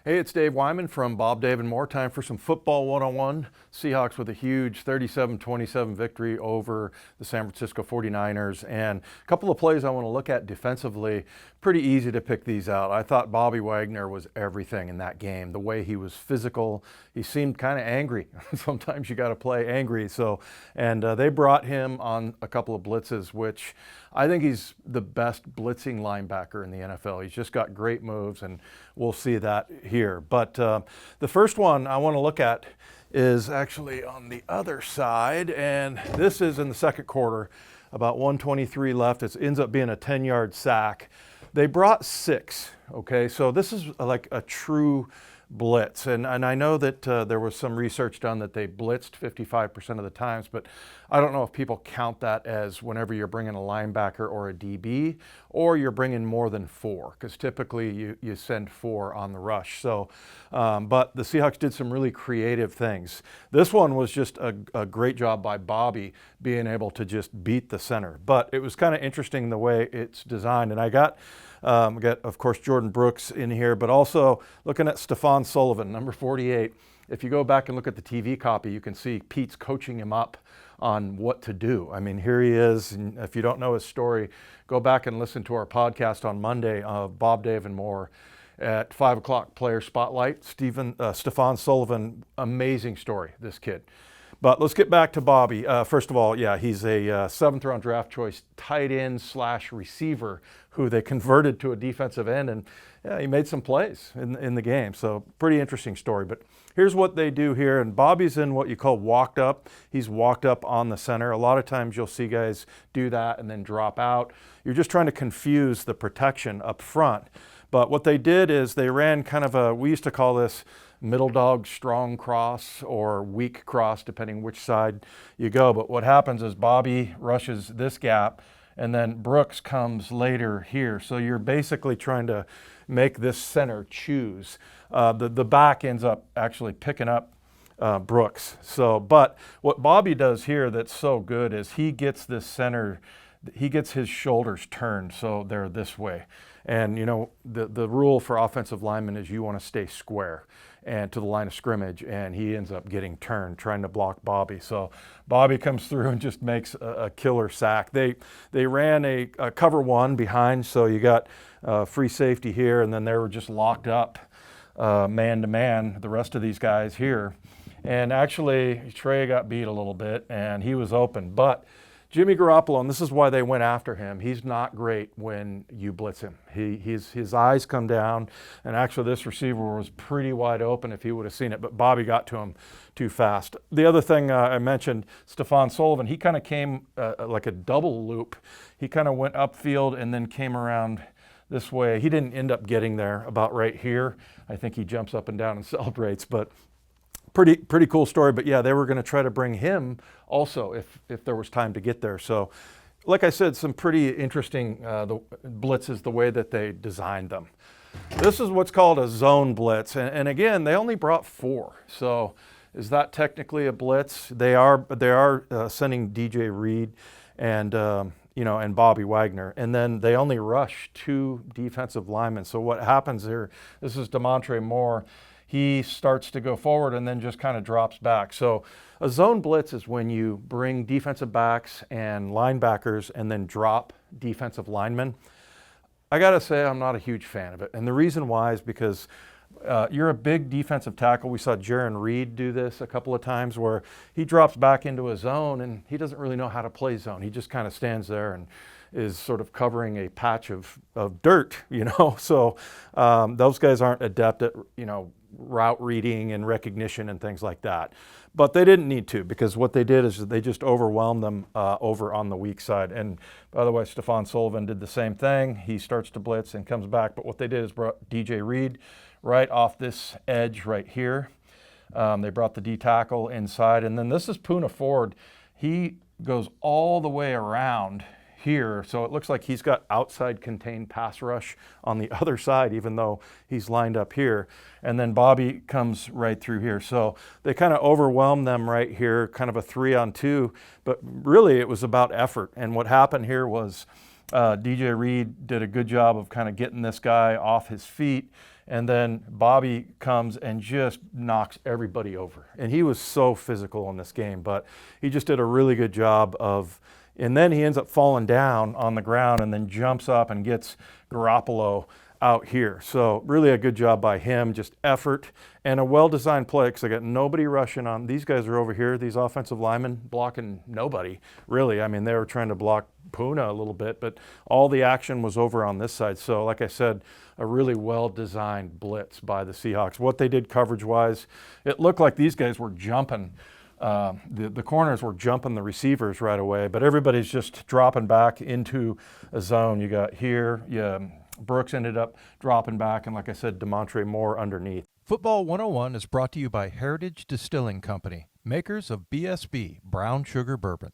Hey, it's Dave Wyman from Bob, Dave, and More. Time for some football 101. Seahawks with a huge 37-27 victory over the San Francisco 49ers. And a couple of plays I want to look at defensively. Pretty easy to pick these out. I thought Bobby Wagner was everything in that game. The way he was physical, he seemed kind of angry. Sometimes you got to play angry. And they brought him on a couple of blitzes, which I think he's the best blitzing linebacker in the NFL. He's just got great moves, and we'll see that here. But the first one I want to look at is actually on the other side, and this is in the second quarter, about 1:23 left. It ends up being a 10-yard sack. They brought 6, okay? So this is like a true blitz, and I know that there was some research done that they blitzed 55% of the times, but I don't know if people count that as whenever you're bringing a linebacker or a DB, or you're bringing more than 4, because typically you send 4 on the rush. So, but the Seahawks did some really creative things. This one was just a great job by Bobby being able to just beat the center, but it was kind of interesting the way it's designed. And I got, of course, Jordan Brooks in here, but also looking at Stefan Sullivan, number 48. If you go back and look at the TV copy, you can see Pete's coaching him up on what to do. I mean, here he is. And if you don't know his story, go back and listen to our podcast on Monday of Bob, Dave, and More at 5 o'clock player spotlight. Stefan Sullivan, amazing story, this kid. But let's get back to Bobby. First of all, yeah, he's a 7th round draft choice tight end / receiver who they converted to a defensive end, and yeah, he made some plays in the game. So pretty interesting story. But here's what they do here, and Bobby's in what you call walked up. He's walked up on the center. A lot of times you'll see guys do that and then drop out. You're just trying to confuse the protection up front. But what they did is they ran kind of we used to call this middle dog strong cross or weak cross, depending which side you go. But what happens is Bobby rushes this gap, and then Brooks comes later here. So you're basically trying to make this center choose. The back ends up actually picking up Brooks. But what Bobby does here that's so good is he gets this center, he gets his shoulders turned so they're this way. And you know, the rule for offensive linemen is you want to stay square and to the line of scrimmage, and he ends up getting turned trying to block Bobby. So Bobby comes through and just makes a killer sack. They ran a cover 1 behind, so you got free safety here, and then they were just locked up man to man, the rest of these guys here. And actually Trey got beat a little bit and he was open, but Jimmy Garoppolo, and this is why they went after him, he's not great when you blitz him. His eyes come down, and actually this receiver was pretty wide open if he would have seen it, but Bobby got to him too fast. The other thing I mentioned, Stefan Sullivan, he kind of came like a double loop. He kind of went upfield and then came around this way. He didn't end up getting there, about right here. I think he jumps up and down and celebrates, but pretty cool story. But yeah, they were going to try to bring him also if there was time to get there. So like I said, some pretty interesting the blitzes, the way that they designed them. This is what's called a zone blitz, and again, they only brought 4. So is that technically a blitz? They are sending DJ Reed and and Bobby Wagner, and then they only rush 2 defensive linemen. So what happens here, this is Demontre Moore, he starts to go forward and then just kind of drops back. So a zone blitz is when you bring defensive backs and linebackers and then drop defensive linemen. I gotta say, I'm not a huge fan of it. And the reason why is because you're a big defensive tackle. We saw Jaron Reed do this a couple of times where he drops back into a zone and he doesn't really know how to play zone. He just kind of stands there and is sort of covering a patch of dirt, So those guys aren't adept at, route reading and recognition and things like that. But they didn't need to, because what they did is they just overwhelmed them over on the weak side. And by the way, Stefan Sullivan did the same thing. He starts to blitz and comes back. But what they did is brought DJ Reed right off this edge right here. They brought the D tackle inside. And then this is Poona Ford. He goes all the way around here, so it looks like he's got outside contained pass rush on the other side, even though he's lined up here. And then Bobby comes right through here. So they kind of overwhelmed them right here, kind of a 3-on-2, but really it was about effort. And what happened here was DJ Reed did a good job of kind of getting this guy off his feet. And then Bobby comes and just knocks everybody over. And he was so physical in this game, but he just did a really good job of, and then he ends up falling down on the ground and then jumps up and gets Garoppolo out here. So really a good job by him, just effort and a well-designed play, because I got nobody rushing on. These guys are over here, these offensive linemen, blocking nobody, really. I mean, they were trying to block Puna a little bit, but all the action was over on this side. So like I said, a really well-designed blitz by the Seahawks. What they did coverage-wise, it looked like these guys were jumping. The corners were jumping the receivers right away, but everybody's just dropping back into a zone. You got here, Brooks ended up dropping back, and like I said, DeMontre Moore underneath. Football 101 is brought to you by Heritage Distilling Company, makers of BSB, Brown Sugar Bourbon.